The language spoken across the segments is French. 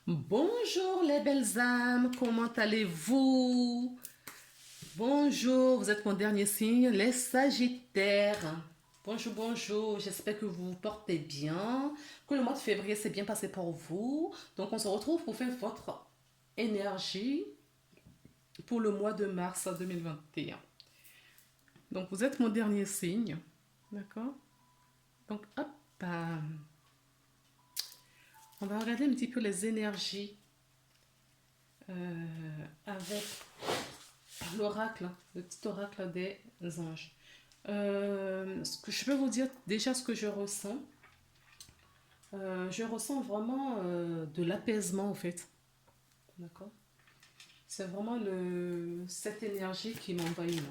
Bonjour les belles âmes, comment allez-vous? Bonjour, vous êtes mon dernier signe, les Sagittaires. Bonjour, bonjour, j'espère que vous vous portez bien, que le mois de février s'est bien passé pour vous. Donc on se retrouve pour faire votre énergie pour le mois de mars 2021. Donc vous êtes mon dernier signe, d'accord? Donc hop, on va regarder un petit peu les énergies avec l'oracle, le petit oracle des anges. Ce que je peux vous dire, déjà ce que je ressens vraiment de l'apaisement en fait. D'accord. C'est vraiment cette énergie qui m'envahit là.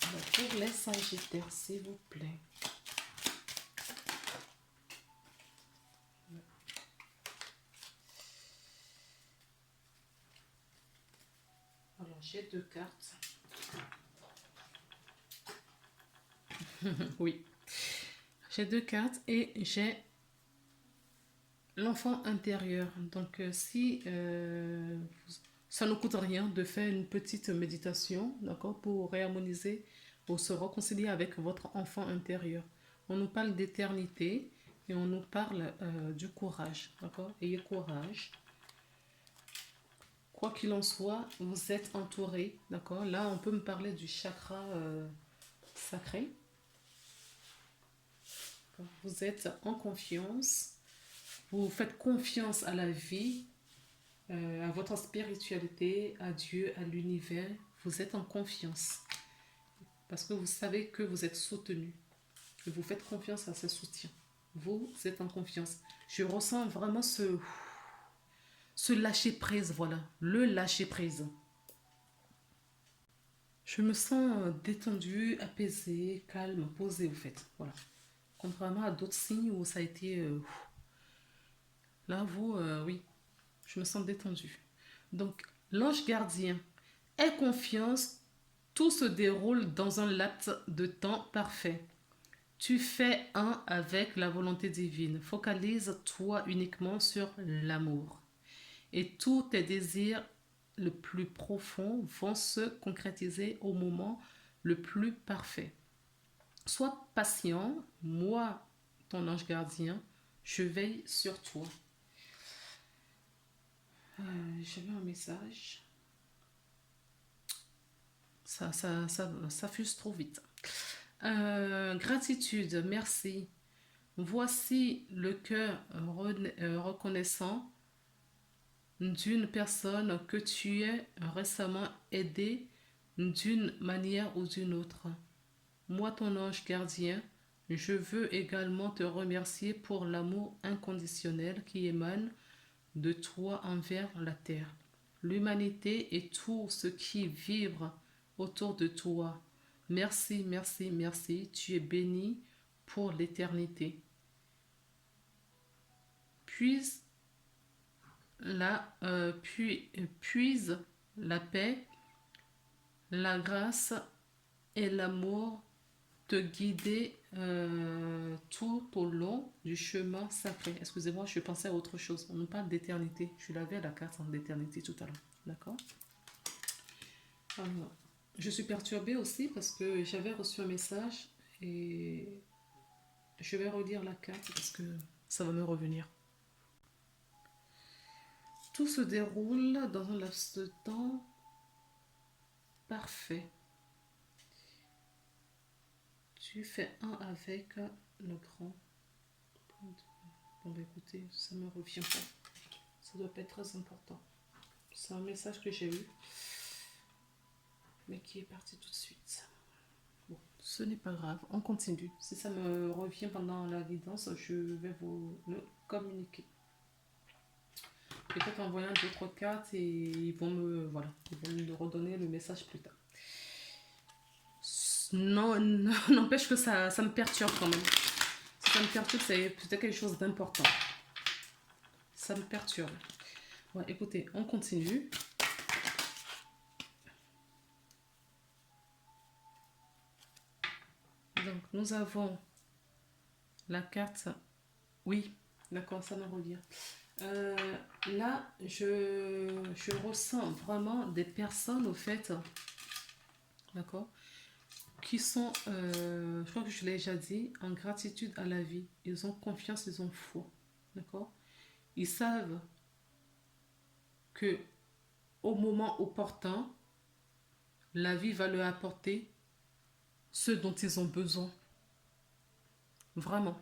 Alors, pour les Sagittaires, s'il vous plaît. Alors, j'ai deux cartes. Oui. J'ai deux cartes et j'ai l'enfant intérieur. Donc, si ça ne coûte rien de faire une petite méditation, d'accord, pour réharmoniser ou se réconcilier avec votre enfant intérieur. On nous parle d'éternité et on nous parle du courage, d'accord. Ayez courage. Quoi qu'il en soit, vous êtes entouré, d'accord. Là, on peut me parler du chakra sacré. Vous êtes en confiance. Vous faites confiance à la vie, à votre spiritualité, à Dieu, à l'univers. Vous êtes en confiance parce que vous savez que vous êtes soutenu et vous faites confiance à ce soutien. Vous êtes en confiance. Je ressens vraiment ce lâcher prise, voilà, le lâcher prise. Je me sens détendue, apaisée, calme, posée, au fait. Voilà. Contrairement à d'autres signes où ça a été. Là, vous, oui, je me sens détendue. Donc, l'ange gardien, aie confiance, tout se déroule dans un laps de temps parfait. Tu fais un avec la volonté divine. Focalise-toi uniquement sur l'amour. Et tous tes désirs le plus profonds vont se concrétiser au moment le plus parfait. Sois patient, moi, ton ange gardien, je veille sur toi. J'avais un message. Ça fuse trop vite. Gratitude, merci. Voici le cœur reconnaissant d'une personne que tu as récemment aidée d'une manière ou d'une autre. Moi, ton ange gardien, je veux également te remercier pour l'amour inconditionnel qui émane de toi envers la terre, l'humanité et tout ce qui vibre autour de toi. Merci, merci, merci. Tu es béni pour l'éternité. Puise puise la paix, la grâce et l'amour te guider tout au long du chemin sacré. Excusez-moi, je pensais à autre chose. On nous parle d'éternité. Je l'avais à la carte d'éternité tout à l'heure. D'accord. Alors, je suis perturbée aussi parce que j'avais reçu un message et je vais relire la carte parce que ça va me revenir. Tout se déroule dans un laps de temps parfait. Tu fais un avec le grand. Bon, bah écoutez, ça me revient pas. Ça doit pas être très important. C'est un message que j'ai eu, mais qui est parti tout de suite. Bon, ce n'est pas grave, on continue. Si ça me revient pendant la guidance, je vais vous le communiquer. Peut-être en voyant d'autres cartes et ils vont me redonner le message plus tard. Non, n'empêche que ça me perturbe quand même. Si ça me perturbe, c'est peut-être quelque chose d'important. Ça me perturbe. Ouais, écoutez, on continue. Donc, nous avons la carte. Oui, D'accord, ça me revient. Euh, Là, je ressens vraiment des personnes, au fait, d'accord, qui sont, je crois que je l'ai déjà dit, en gratitude à la vie. Ils ont confiance, ils ont foi. D'accord? Ils savent que au moment opportun, la vie va leur apporter ce dont ils ont besoin. Vraiment.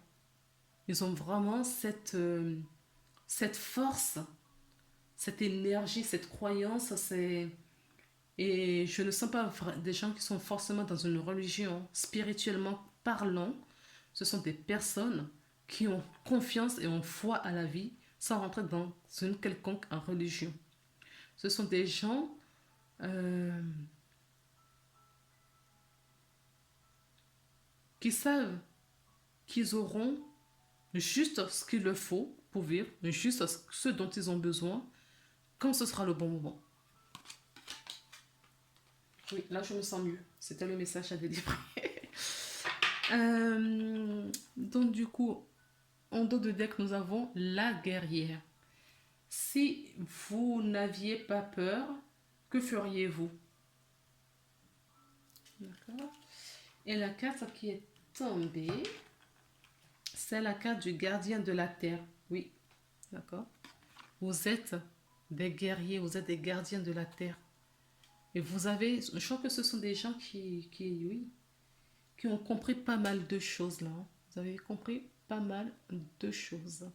Ils ont vraiment cette force, cette énergie, cette croyance. Et je ne sens pas des gens qui sont forcément dans une religion, spirituellement parlant. Ce sont des personnes qui ont confiance et ont foi à la vie sans rentrer dans une quelconque religion. Ce sont des gens euh, qui savent qu'ils auront juste ce qu'il leur faut pour vivre, juste ce dont ils ont besoin quand ce sera le bon moment. Oui, là je me sens mieux. C'était le message à délivrer. Donc du coup, en dos de deck, nous avons la guerrière. Si vous n'aviez pas peur, que feriez-vous? D'accord. Et la carte qui est tombée, c'est la carte du gardien de la terre. Oui, d'accord. Vous êtes des guerriers, vous êtes des gardiens de la terre. Et vous avez, je crois que ce sont des gens oui, qui ont compris pas mal de choses là. Vous avez compris pas mal de choses.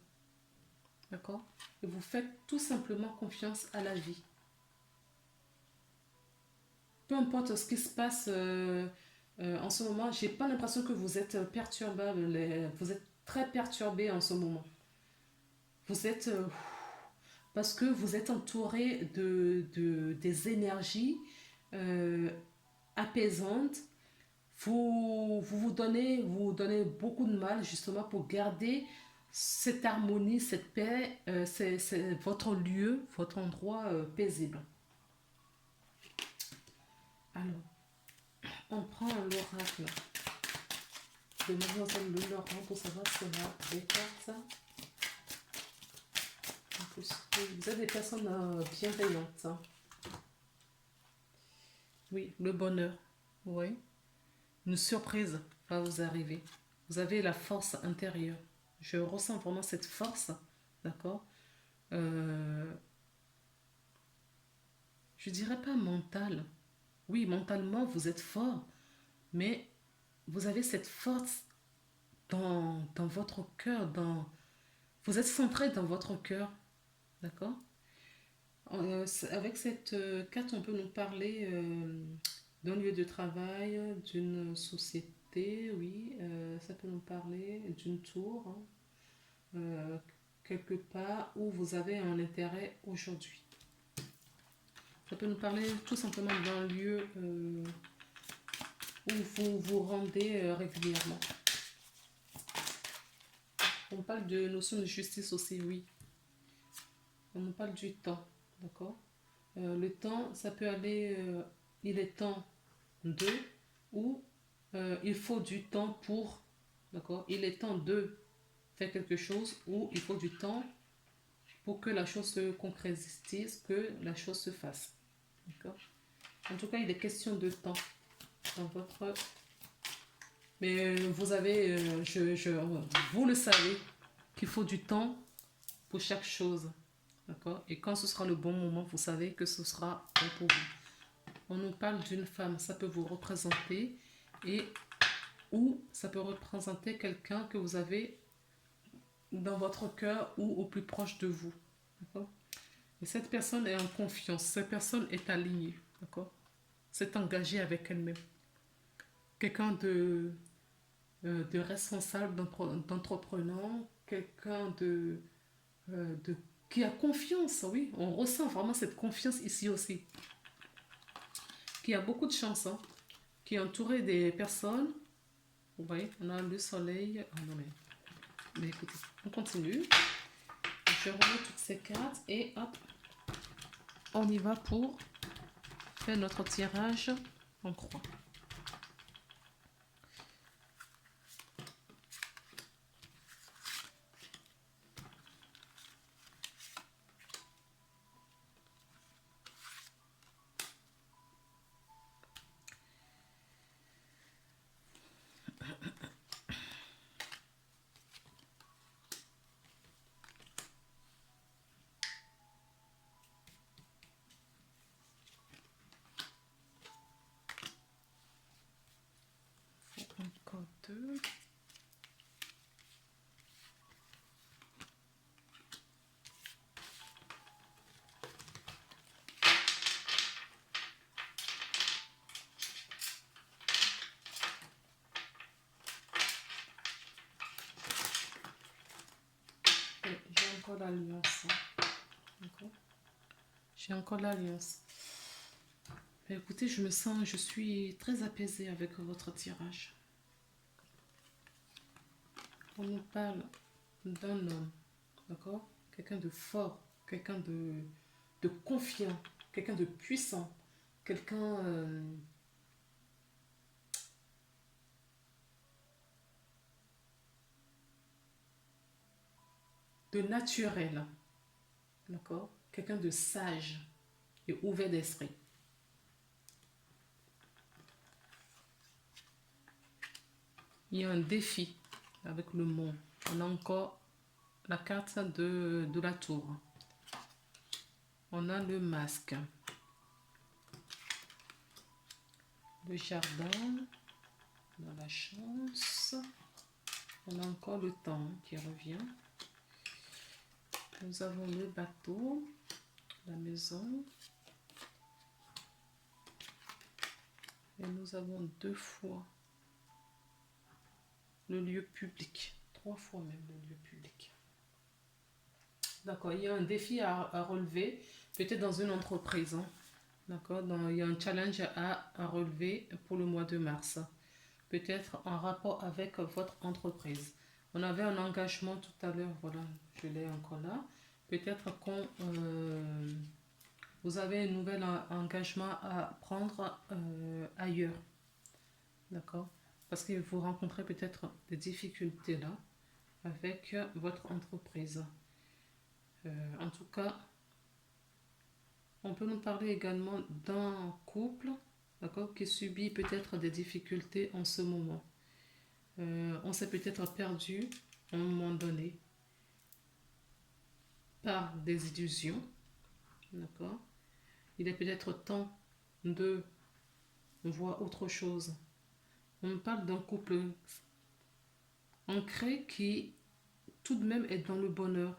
D'accord? Et vous faites tout simplement confiance à la vie. Peu importe ce qui se passe en ce moment, j'ai pas l'impression que vous êtes perturbable. Vous êtes très perturbé en ce moment. Vous êtes parce que vous êtes entouré des énergies euh, apaisantes. Vous donnez beaucoup de mal justement pour garder cette harmonie, cette paix, c'est votre lieu, votre endroit paisible. Alors, on prend l'oracle de Mademoiselle Le Laurent pour savoir si on a des cartes. En plus, vous êtes des personnes bienveillantes. Hein. Oui, le bonheur. Oui. Une surprise va vous arriver. Vous avez la force intérieure. Je ressens vraiment cette force, d'accord. euh, je dirais pas mentale. Oui, mentalement, vous êtes fort, mais vous avez cette force dans votre cœur. Vous êtes centré dans votre cœur, d'accord. Avec cette carte, on peut nous parler d'un lieu de travail, d'une société, oui. Ça peut nous parler d'une tour, hein, euh, quelque part où vous avez un intérêt aujourd'hui. Ça peut nous parler tout simplement d'un lieu où vous vous rendez régulièrement. On parle de notion de justice aussi, oui. On nous parle du temps, d'accord. Le temps, ça peut aller, il est temps de, ou il faut du temps pour, d'accord. Il est temps de faire quelque chose, ou il faut du temps pour que la chose se concrétise, que la chose se fasse, d'accord. En tout cas, il est question de temps dans votre... Mais vous avez, vous le savez, qu'il faut du temps pour chaque chose, d'accord. Et quand ce sera le bon moment, vous savez que ce sera bon pour vous. On nous parle d'une femme, ça peut vous représenter, et ou ça peut représenter quelqu'un que vous avez dans votre cœur ou au plus proche de vous, d'accord. Et cette personne est en confiance, cette personne est alignée, d'accord. C'est engagée avec elle-même. Quelqu'un de responsable, d'entreprenant, quelqu'un qui a confiance, oui. On ressent vraiment cette confiance ici aussi. Qui a beaucoup de chance, hein, qui est entouré des personnes. Vous voyez, on a le soleil. Oh non, mais écoutez, on continue. Je remets toutes ces cartes et hop, on y va pour faire notre tirage en croix. encore l'alliance. D'accord. J'ai encore l'alliance. Écoutez, je suis très apaisée avec votre tirage. On nous parle d'un homme, d'accord? Quelqu'un de fort, quelqu'un de confiant, quelqu'un de puissant, quelqu'un de naturel, d'accord? Quelqu'un de sage et ouvert d'esprit. Il y a un défi avec le monde. On a encore la carte de la tour. On a le masque. Le jardin. On a la chance. On a encore le temps qui revient. Nous avons le bateau. La maison. Et nous avons 2 fois le lieu public. 3 fois même le lieu public. D'accord, il y a un défi à relever, peut-être dans une entreprise. Hein. D'accord, il y a un challenge à relever pour le mois de mars. Peut-être en rapport avec votre entreprise. On avait un engagement tout à l'heure, voilà, je l'ai encore là. Peut-être qu'on vous avez un nouvel engagement à prendre ailleurs. D'accord? Parce que vous rencontrez peut-être des difficultés là avec votre entreprise. En tout cas, on peut nous parler également d'un couple, d'accord, qui subit peut-être des difficultés en ce moment. On s'est peut-être perdu à un moment donné par des illusions, d'accord. Il est peut-être temps de voir autre chose. On parle d'un couple ancré qui tout de même est dans le bonheur.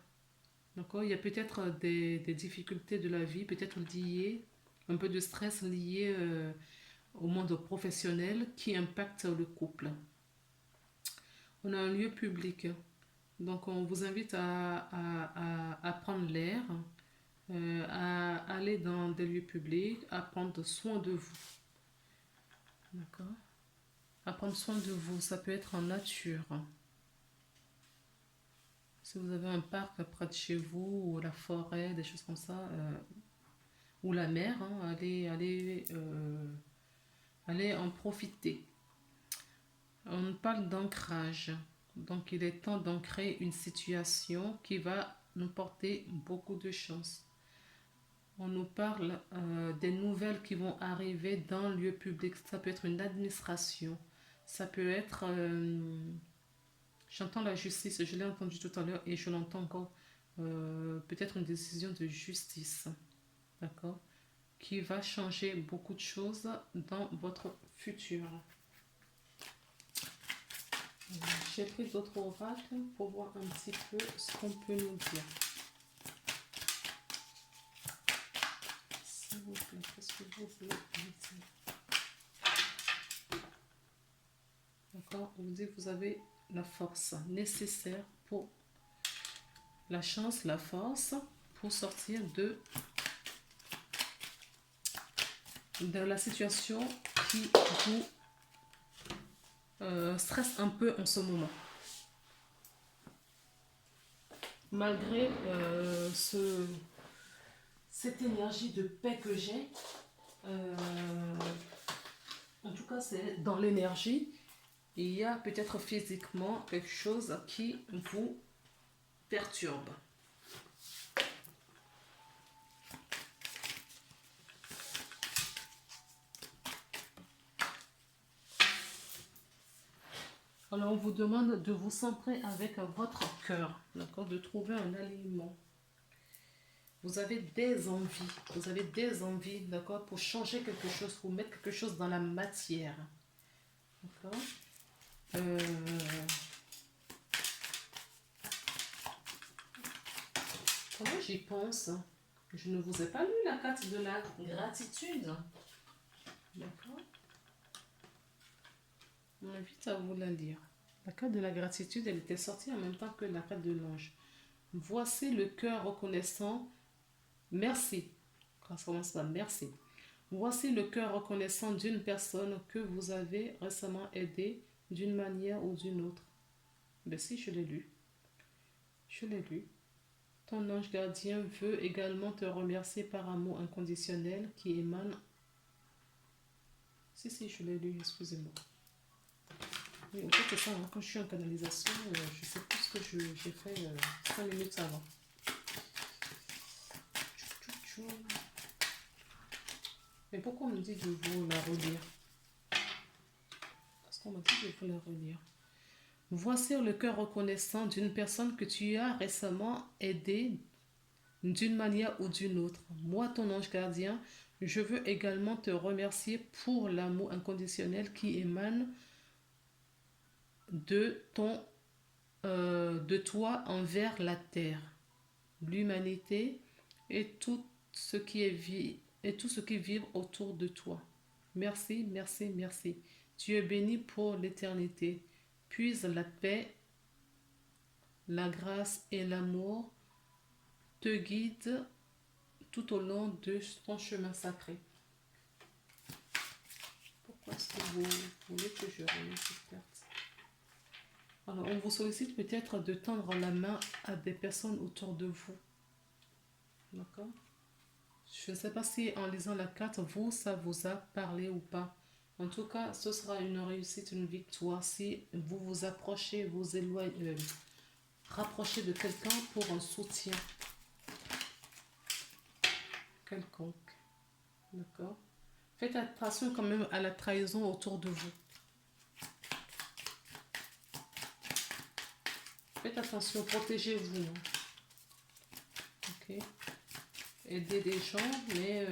D'accord? Il y a peut-être des difficultés de la vie, peut-être liées, un peu de stress lié au monde professionnel qui impacte le couple. On a un lieu public, donc on vous invite à prendre l'air, à aller dans des lieux publics, à prendre soin de vous. D'accord? À prendre soin de vous, ça peut être en nature. Si vous avez un parc près de chez vous, ou la forêt, des choses comme ça, ou la mer, hein, allez en profiter. On parle d'ancrage. Donc il est temps d'ancrer une situation qui va nous porter beaucoup de chance. On nous parle des nouvelles qui vont arriver dans le lieu public. Ça peut être une administration. Ça peut être... j'entends la justice, je l'ai entendu tout à l'heure et je l'entends encore. Peut-être une décision de justice. D'accord? Qui va changer beaucoup de choses dans votre futur. J'ai pris d'autres oracles pour voir un petit peu ce qu'on peut nous dire. S'il vous plaît, qu'est-ce que vous voulez me dire? D'accord? On vous dit que vous avez la force nécessaire pour la chance, la force pour sortir de la situation qui vous stresse un peu en ce moment. Malgré cette énergie de paix que j'ai, en tout cas c'est dans l'énergie, il y a peut-être physiquement quelque chose qui vous perturbe. Alors on vous demande de vous centrer avec votre cœur, d'accord, de trouver un alignement. Vous avez des envies, d'accord, pour changer quelque chose, pour mettre quelque chose dans la matière. D'accord. Comment j'y pense? Je ne vous ai pas lu la carte de la gratitude. D'accord. On m'invite à vous la lire. La carte de la gratitude, elle était sortie en même temps que la carte de l'ange. Voici le cœur reconnaissant. Merci. Ça commence par merci. Voici le cœur reconnaissant d'une personne que vous avez récemment aidée d'une manière ou d'une autre. Ben si, je l'ai lu. Je l'ai lu. Ton ange gardien veut également te remercier par amour inconditionnel qui émane. Si, si, je l'ai lu, excusez-moi. Oui, en fait, c'est ça, hein, quand je suis en canalisation, je sais plus ce que j'ai fait 5 minutes avant. Mais pourquoi on me dit de vous la relire? Parce qu'on m'a dit de vous la relire. Voici le cœur reconnaissant d'une personne que tu as récemment aidée d'une manière ou d'une autre. Moi, ton ange gardien, je veux également te remercier pour l'amour inconditionnel qui émane de toi envers la terre, l'humanité et tout ce qui est vie et tout ce qui vit autour de toi. Merci, merci, merci. Tu es béni pour l'éternité. Puise la paix, la grâce et l'amour te guident tout au long de ton chemin sacré. Pourquoi est-ce que vous voulez que je relise cette carte? Alors, on vous sollicite peut-être de tendre la main à des personnes autour de vous. D'accord? Je ne sais pas si en lisant la carte, ça vous a parlé ou pas. En tout cas, ce sera une réussite, une victoire si vous vous approchez, vous éloignez, rapprochez de quelqu'un pour un soutien quelconque. D'accord? Faites attention quand même à la trahison autour de vous. Faites attention, protégez-vous. Ok? Aidez des gens, mais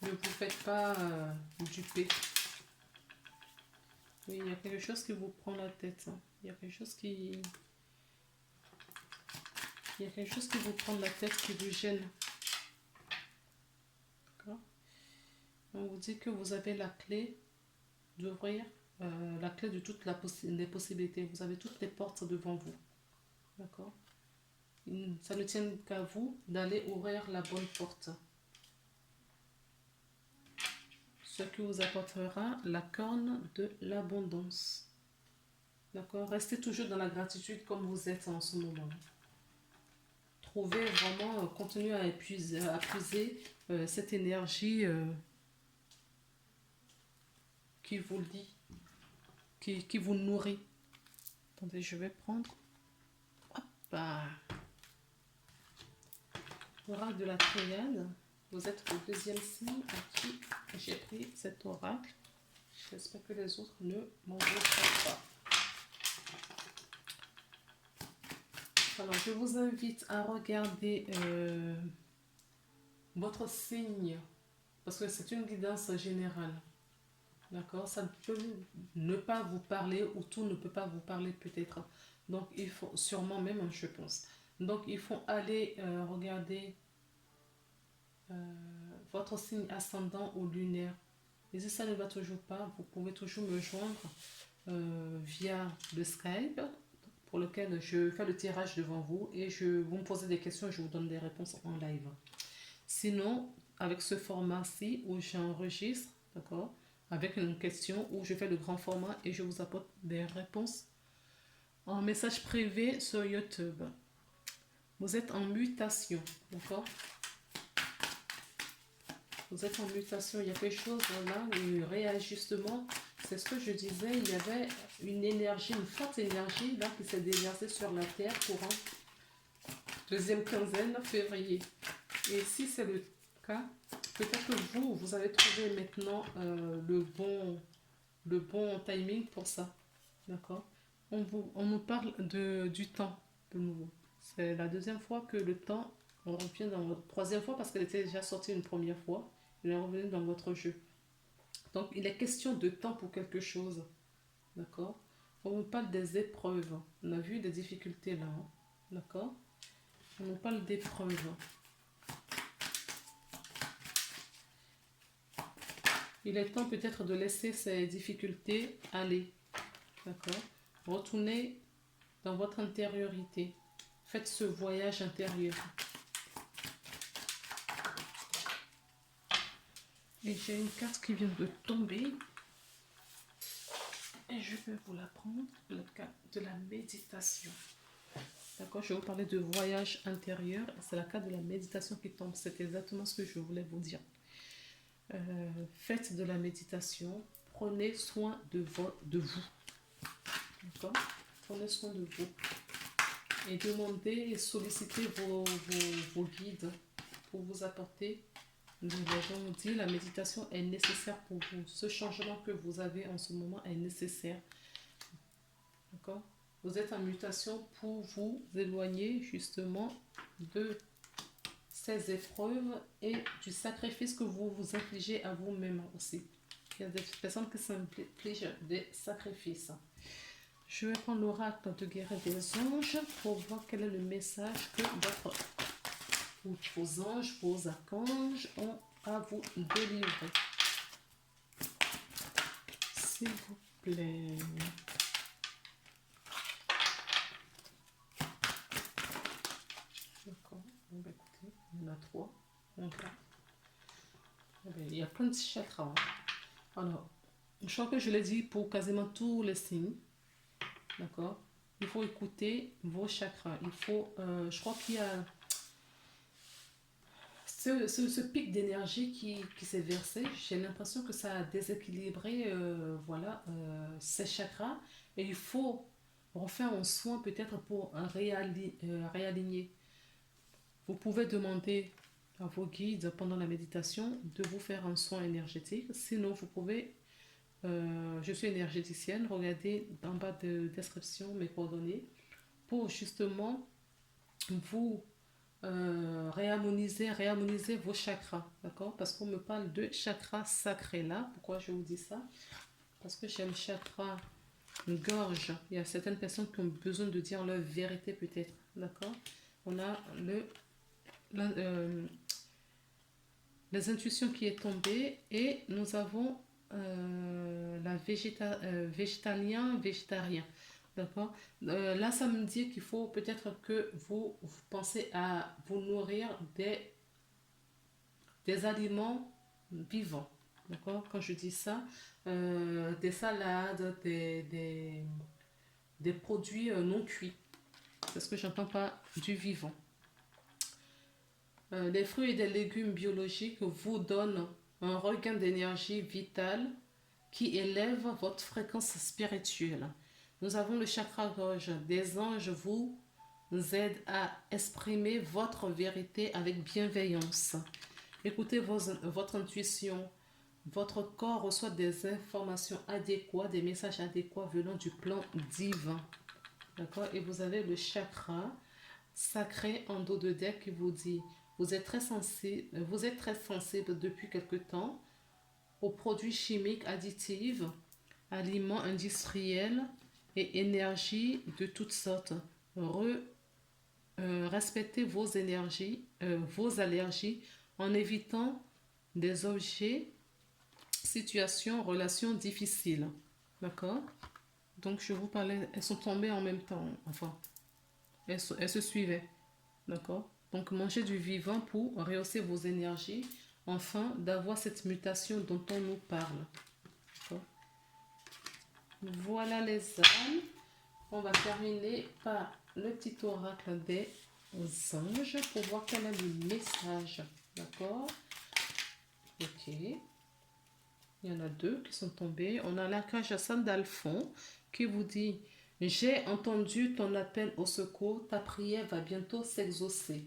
ne vous faites pas duper. Oui, il y a quelque chose qui vous prend la tête. Hein. Il y a quelque chose qui vous prend la tête, qui vous gêne. D'accord? On vous dit que vous avez la clé d'ouvrir, la clé de toutes les possibilités. Vous avez toutes les portes devant vous. D'accord? Ça ne tient qu'à vous d'aller ouvrir la bonne porte. Ce qui vous apportera la corne de l'abondance. D'accord? Restez toujours dans la gratitude comme vous êtes en ce moment. Trouvez vraiment, continuez à puiser cette énergie qui vous lie, qui vous nourrit. Attendez, je vais prendre l'oracle de la Triade. Vous êtes le deuxième signe à qui j'ai pris cet oracle. J'espère que les autres ne m'en voudront pas. Alors, je vous invite à regarder votre signe, parce que c'est une guidance générale. D'accord? Ça peut ne pas vous parler, ou tout ne peut pas vous parler peut-être. Donc, il faut sûrement même, je pense. Donc, il faut aller regarder votre signe ascendant ou lunaire. Et si ça ne va toujours pas, vous pouvez toujours me joindre via le Skype, pour lequel je fais le tirage devant vous et vous me posez des questions et je vous donne des réponses en live. Sinon, avec ce format-ci où j'enregistre, d'accord, avec une question où je fais le grand format et je vous apporte des réponses en message privé sur YouTube. Vous êtes en mutation, d'accord? Vous êtes en mutation, il y a quelque chose là, un réajustement. C'est ce que je disais, il y avait une énergie, une forte énergie là qui s'est déversée sur la Terre courant deuxième quinzaine février. Et si c'est le cas, peut-être que vous avez trouvé maintenant le bon timing pour ça. D'accord? On nous parle du temps de nouveau. C'est la deuxième fois que le temps, on revient dans votre troisième fois parce qu'elle était déjà sortie une première fois. Il est revenu dans votre jeu. Donc, il est question de temps pour quelque chose. D'accord? On nous parle des épreuves. On a vu des difficultés là. Hein? D'accord? On nous parle d'épreuves. Il est temps peut-être de laisser ces difficultés aller. D'accord? Retournez dans votre intériorité. faites ce voyage intérieur. Et j'ai une carte qui vient de tomber. Et je vais vous la prendre, la carte de la méditation. D'accord, je vais vous parler de voyage intérieur. C'est la carte de la méditation qui tombe. C'est exactement ce que je voulais vous dire. Faites de la méditation. Prenez soin de vous. D'accord? Prenez soin de vous. Et demandez et sollicitez vos guides pour vous apporter. Les gens vous disent la méditation est nécessaire pour vous. Ce changement que vous avez en ce moment est nécessaire. D'accord? Vous êtes en mutation pour vous éloigner justement de ces épreuves et du sacrifice que vous vous infligez à vous-même aussi. Il y a des personnes qui s'infligent des sacrifices. Je vais prendre l'oracle de guerre des anges pour voir quel est le message que vos anges, vos archanges ont à vous délivrer. S'il vous plaît. D'accord. Bon, bah, écoutez, il y en a 3. Il y a plein de chakras. Alors, je crois que je l'ai dit pour quasiment tous les signes. D'accord? Il faut écouter vos chakras. Il faut, je crois qu'il y a ce pic d'énergie qui s'est versé. J'ai l'impression que ça a déséquilibré ces chakras. Et il faut refaire un soin peut-être pour réaligner. Vous pouvez demander à vos guides pendant la méditation de vous faire un soin énergétique. Sinon, vous pouvez, je suis énergéticienne, regardez en bas de description mes coordonnées pour justement vous réharmoniser vos chakras, d'accord? Parce qu'on me parle de chakras sacrés là. Pourquoi je vous dis ça? Parce que j'ai le chakra gorge. Il y a certaines personnes qui ont besoin de dire leur vérité peut-être, d'accord? On a les intuitions qui est tombée et nous avons végétarien. D'accord. Là, ça me dit qu'il faut peut-être que vous pensez à vous nourrir des aliments vivants. D'accord. Quand je dis ça, des salades, des produits non cuits. C'est ce que j'entends pas du vivant. Les fruits et des légumes biologiques vous donnent un regain d'énergie vitale qui élève votre fréquence spirituelle. Nous avons le chakra gorge. Des anges vous aident à exprimer votre vérité avec bienveillance. Écoutez votre intuition. Votre corps reçoit des informations adéquates, des messages adéquats venant du plan divin. D'accord? Et vous avez le chakra sacré en dos de deck qui vous dit vous êtes très sensible depuis quelque temps aux produits chimiques additifs, aliments industriels et énergies de toutes sortes. Respectez vos allergies en évitant des objets, situations, relations difficiles. D'accord? Donc je vous parlais, elles sont tombées en même temps, enfin, elles se suivaient. D'accord? Donc mangez du vivant pour rehausser vos énergies, afin d'avoir cette mutation dont on nous parle. Voilà les âmes. On va terminer par le petit oracle des anges pour voir quel est le message. D'accord? Ok. Il y en a 2 qui sont tombés. On a l'archange Sandalphon qui vous dit « J'ai entendu ton appel au secours, ta prière va bientôt s'exaucer. »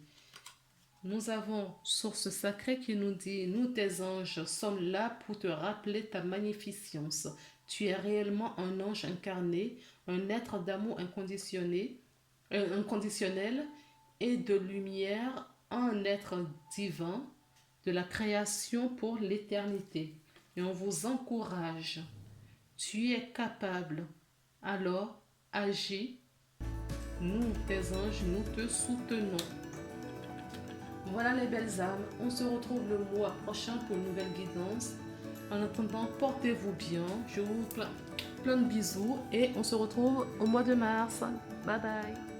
Nous avons Source Sacrée qui nous dit « Nous, tes anges, sommes là pour te rappeler ta magnificence. Tu es réellement un ange incarné, un être d'amour inconditionnel et de lumière, un être divin de la création pour l'éternité. Et on vous encourage. Tu es capable. Alors, agis. Nous, tes anges, nous te soutenons. » Voilà les belles âmes, on se retrouve le mois prochain pour une nouvelle guidance. En attendant, portez-vous bien. Je vous fais plein de bisous et on se retrouve au mois de mars. Bye bye.